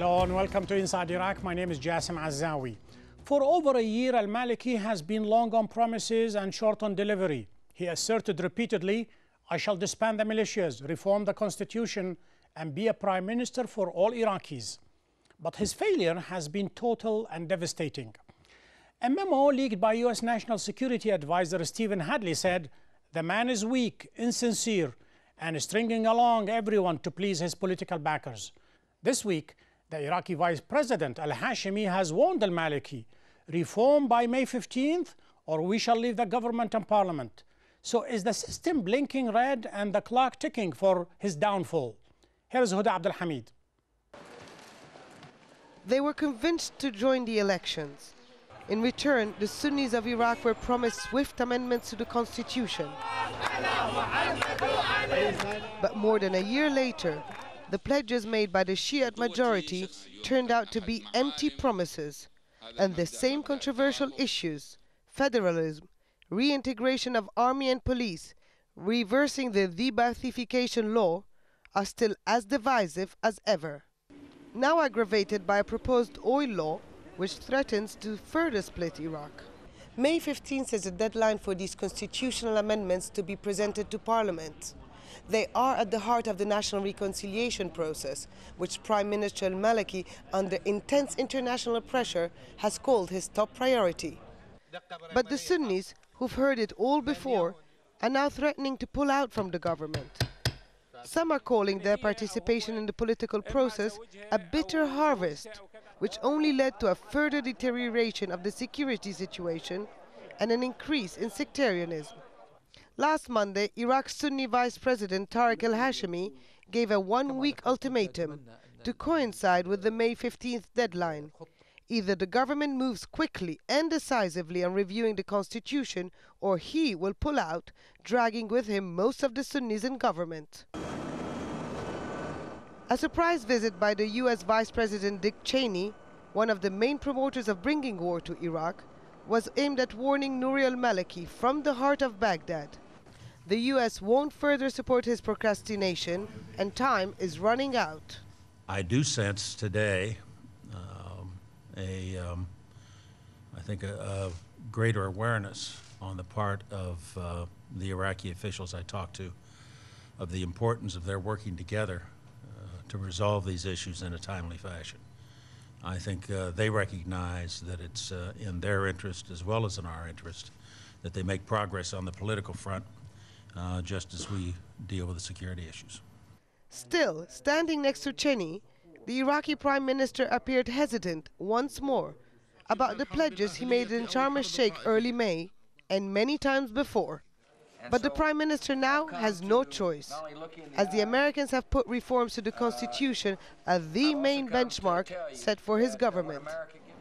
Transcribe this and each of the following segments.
Hello and welcome to Inside Iraq. My name is Jassim Azzawi. For over a year, al-Maliki has been long on promises and short on delivery. He asserted repeatedly, I shall disband the militias, reform the constitution, and be a prime minister for all Iraqis. But his failure has been total and devastating. A memo leaked by U.S. National Security Advisor Stephen Hadley said, the man is weak, insincere, and stringing along everyone to please his political backers. This week, the Iraqi Vice President al-Hashimi has warned al-Maliki, reform by May 15th or we shall leave the government and parliament. So is the system blinking red and the clock ticking for his downfall? Here's Huda Abdul Hamid. They were convinced to join the elections. In return, the Sunnis of Iraq were promised swift amendments to the constitution. But more than a year later, the pledges made by the Shiite majority turned out to be empty promises, and the same controversial issues, federalism, reintegration of army and police, reversing the de-Baathification law, are still as divisive as ever. Now aggravated by a proposed oil law which threatens to further split Iraq. May 15th is the deadline for these constitutional amendments to be presented to Parliament. They are at the heart of the national reconciliation process, which Prime Minister al-Maliki, under intense international pressure, has called his top priority. But the Sunnis, who've heard it all before, are now threatening to pull out from the government. Some are calling their participation in the political process a bitter harvest, which only led to a further deterioration of the security situation and an increase in sectarianism. Last Monday, Iraq's Sunni Vice President Tariq al-Hashimi gave a one-week ultimatum to coincide with the May 15th deadline. Either the government moves quickly and decisively on reviewing the constitution, or he will pull out, dragging with him most of the Sunnis in government. A surprise visit by the U.S. Vice President Dick Cheney, one of the main promoters of bringing war to Iraq, was aimed at warning Nouri al-Maliki from the heart of Baghdad. The U.S. won't further support his procrastination, and time is running out. I do sense today I think a greater awareness on the part of the Iraqi officials I talked to of the importance of their working together to resolve these issues in a timely fashion. I think they recognize that it's in their interest as well as in our interest that they make progress on the political front just as we deal with the security issues. Still, standing next to Cheney, the Iraqi Prime Minister appeared hesitant once more about the pledges he made in Sharm el-Sheikh early May and many times before. But the Prime Minister now has no choice, as the Americans have put reforms to the Constitution as the main benchmark set for his government,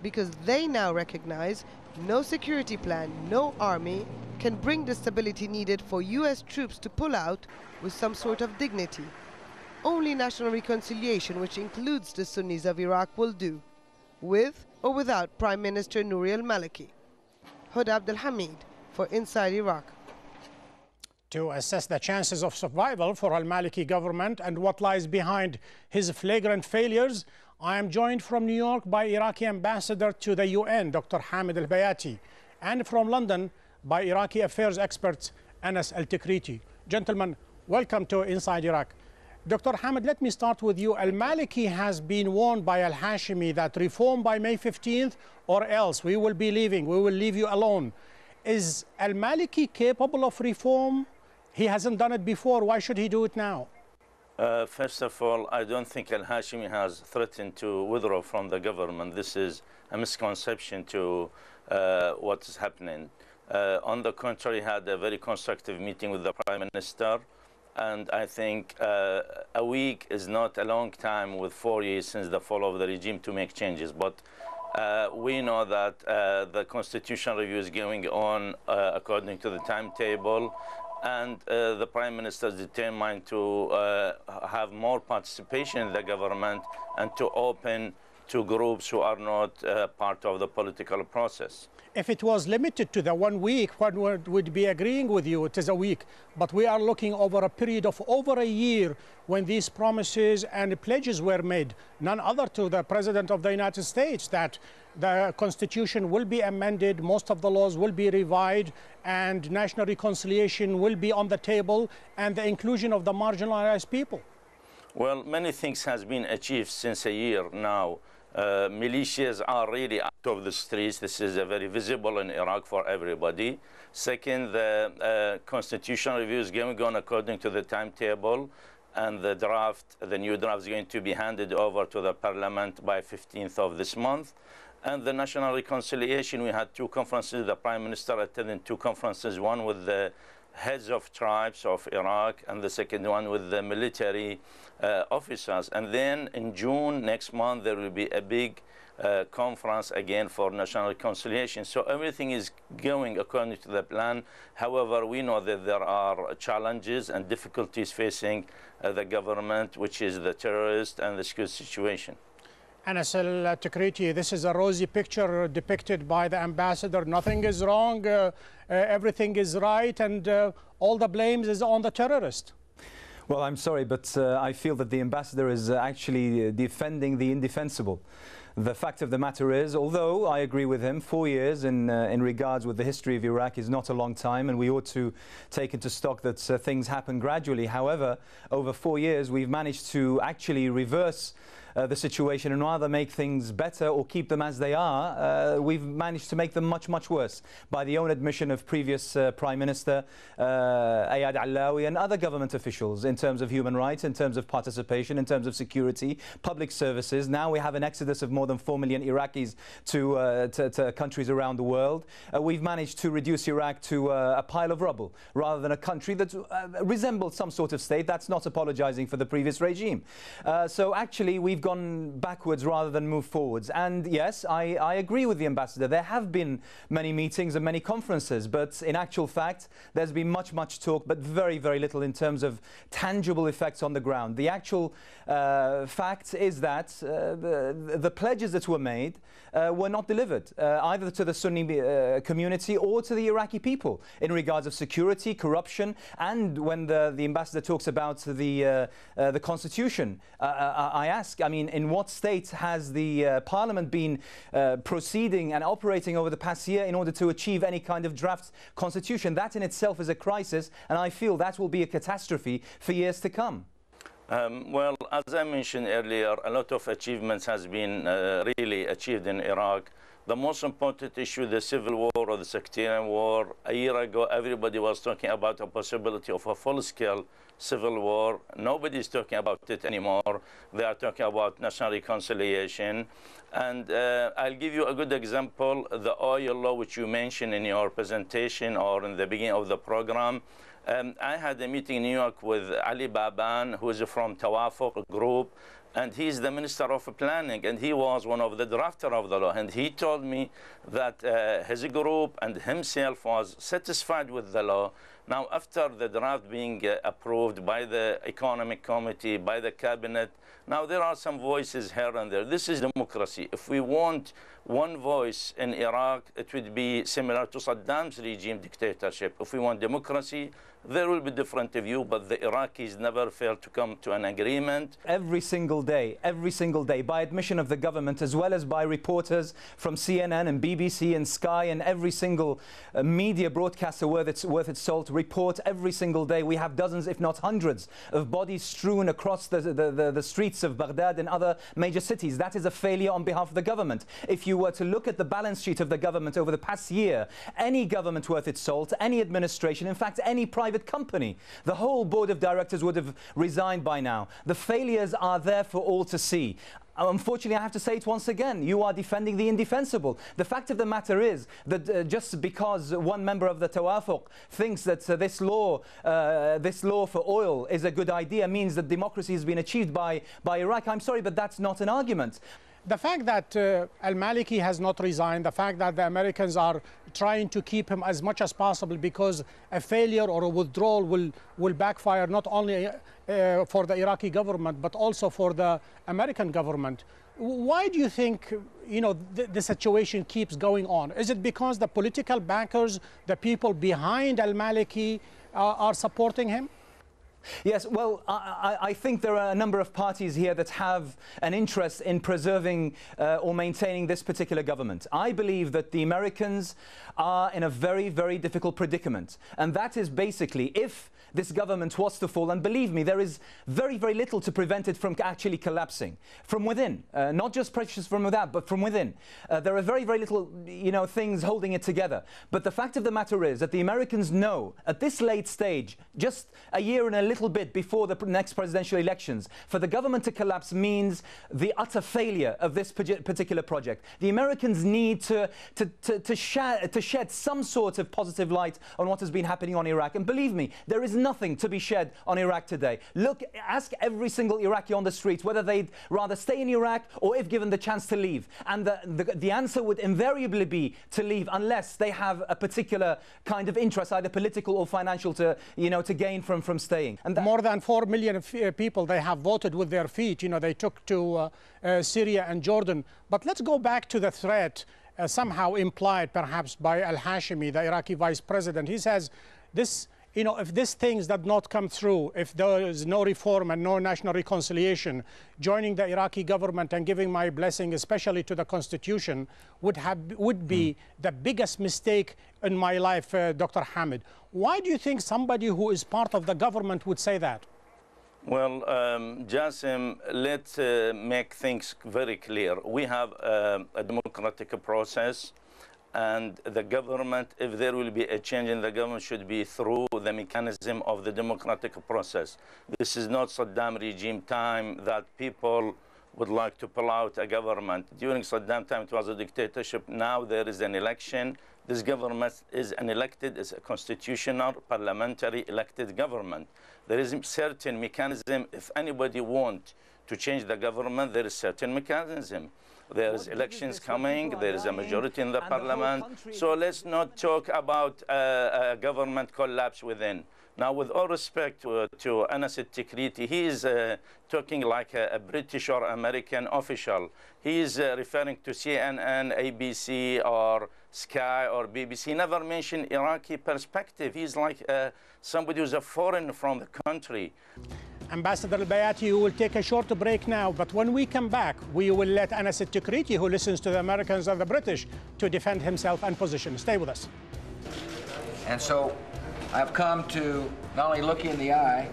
because they now recognize no security plan, no army can bring the stability needed for U.S. troops to pull out with some sort of dignity. Only national reconciliation, which includes the Sunnis of Iraq, will do, with or without Prime Minister Nouri al-Maliki. Huda Abdul Hamid for Inside Iraq. To assess the chances of survival for al-Maliki government and what lies behind his flagrant failures, I am joined from New York by Iraqi ambassador to the UN, Dr. Hamid al-Bayati, and from London by Iraqi affairs expert Anas al-Tikriti. Gentlemen, welcome to Inside Iraq. Dr. Hamid, let me start with you. Al-Maliki has been warned by al-Hashimi that reform by May 15th or else we will be leaving, we will leave you alone. Is al-Maliki capable of reform? He hasn't done it before. Why should he do it now? First of all, I don't think al-Hashimi has threatened to withdraw from the government. This is a misconception to what is happening. On the contrary, he had a very constructive meeting with the Prime Minister. And I think a week is not a long time with 4 years since the fall of the regime to make changes. But we know that the constitutional review is going on according to the timetable. And the Prime Minister is determined to have more participation in the government and to open to groups who are not part of the political process. If it was limited to the 1 week, one would be agreeing with you, it is a week. But we are looking over a period of over a year when these promises and pledges were made, none other to the President of the United States, that the Constitution will be amended, most of the laws will be revised, and national reconciliation will be on the table, and the inclusion of the marginalized people. Well, many things has been achieved since a year now. Militias are really out of the streets. This is very visible in Iraq for everybody. Second, the constitutional review is going on according to the timetable, and the new draft is going to be handed over to the parliament by 15th of this month. And the national reconciliation, we had two conferences. The Prime Minister attended two conferences, one with the heads of tribes of Iraq, and the second one with the military officers. And then in June next month, there will be a big conference again for national reconciliation. So everything is going according to the plan. However, we know that there are challenges and difficulties facing the government, which is the terrorist and the security situation. Anas al-Tikriti, this is a rosy picture depicted by the ambassador. Nothing is wrong, everything is right, and all the blame is on the terrorist. Well, I'm sorry, but I feel that the ambassador is actually defending the indefensible. The fact of the matter is, although I agree with him, 4 years in regards with the history of Iraq is not a long time, and we ought to take into stock that things happen gradually. However, over 4 years, we've managed to actually reverse the situation and rather make things better or keep them as they are. We've managed to make them much, much worse by the own admission of previous Prime Minister Ayad Allawi and other government officials in terms of human rights, in terms of participation, in terms of security, public services. Now we have an exodus of more than 4 million Iraqis to countries around the world. We've managed to reduce Iraq to a pile of rubble rather than a country that resembled some sort of state. That's not apologizing for the previous regime. So actually we've gone backwards rather than move forwards. And yes, I agree with the ambassador. There have been many meetings and many conferences, but in actual fact, there's been much talk, but very, very little in terms of tangible effects on the ground. The actual fact is that the pledges that were made were not delivered, either to the Sunni community or to the Iraqi people in regards of security, corruption, and when the ambassador talks about the constitution, I ask, I mean, in what state has the parliament been proceeding and operating over the past year in order to achieve any kind of draft constitution? That in itself is a crisis, and I feel that will be a catastrophe for years to come. Well, as I mentioned earlier, a lot of achievements has been really achieved in Iraq. The most important issue, the civil war or the sectarian war, a year ago everybody was talking about the possibility of a full-scale civil war. Nobody is talking about it anymore. They are talking about national reconciliation. And I'll give you a good example, the oil law which you mentioned in your presentation or in the beginning of the program. I had a meeting in New York with Ali Baban, who is from Tawafuq group, and he's the Minister of Planning, and he was one of the drafters of the law. And he told me that his group and himself was satisfied with the law. Now, after the draft being approved by the Economic Committee, by the Cabinet, now there are some voices here and there. This is democracy. If we want one voice in Iraq, it would be similar to Saddam's regime dictatorship. If we want democracy, there will be different view, but the Iraqis never failed to come to an agreement. Every single day, by admission of the government, as well as by reporters from CNN and BBC and Sky and every single media broadcaster worth its salt, report every single day. We have dozens, if not hundreds, of bodies strewn across the streets of Baghdad and other major cities. That is a failure on behalf of the government. If you were to look at the balance sheet of the government over the past year, any government worth its salt, any administration, in fact, any private company, the whole board of directors would have resigned by now. The failures are there for all to see. Unfortunately, I have to say it once again, you are defending the indefensible. The fact of the matter is that just because one member of the Tawafuq thinks that this law for oil is a good idea means that democracy has been achieved by Iraq. I'm sorry, but that's not an argument. The fact that al-Maliki has not resigned, the fact that the Americans are trying to keep him as much as possible because a failure or a withdrawal will backfire not only for the Iraqi government but also for the American government. Why do you think, the situation keeps going on? Is it because the political backers, the people behind al-Maliki, are supporting him? Yes, well, I think there are a number of parties here that have an interest in preserving or maintaining this particular government. I believe that the Americans are in a very, very difficult predicament. And that is basically, if this government was to fall, and believe me, there is very, very little to prevent it from actually collapsing from within, not just pressures from without, but from within. There are very, very little, things holding it together. But the fact of the matter is that the Americans know at this late stage, just a year and a little bit before the next presidential elections, for the government to collapse means the utter failure of this particular project. The Americans need to shed some sort of positive light on what has been happening on Iraq. And believe me, there is nothing to be shed on Iraq today. Look, ask every single Iraqi on the streets whether they'd rather stay in Iraq or if given the chance to leave. And the answer would invariably be to leave unless they have a particular kind of interest, either political or financial, to gain from staying. And more than 4 million people, they have voted with their feet. They took to Syria and Jordan. But let's go back to the threat somehow implied perhaps by al-Hashimi, the Iraqi vice president. He says this, if these things did not come through, if there is no reform and no national reconciliation, joining the Iraqi government and giving my blessing, especially to the constitution, would be the biggest mistake in my life, Dr. Hamid. Why do you think somebody who is part of the government would say that? Well, Jassim, let's make things very clear. We have a democratic process, and the government, if there will be a change in the government, should be through the mechanism of the democratic process. This is not Saddam regime time that people would like to pull out a government. During Saddam time, it was a dictatorship. Now there is an election. This government is is a constitutional, parliamentary elected government. There is a certain mechanism. If anybody wants to change the government, there is certain mechanism. There is elections coming, there is a majority in the parliament. So let's not talk about a government collapse within. Now, with all respect to Anas al-Tikriti, he is talking like a British or American official. He is referring to CNN, ABC, or Sky, or BBC. He never mentioned Iraqi perspective. He's like somebody who's a foreigner from the country. Ambassador al-Bayati, we will take a short break now, but when we come back, we will let Anas al-Tikriti, who listens to the Americans and the British, to defend himself and position. Stay with us. And so I've come to not only look you in the eye,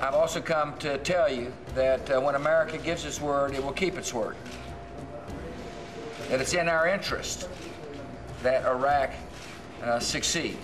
I've also come to tell you that when America gives its word, it will keep its word. That it's in our interest that Iraq succeed.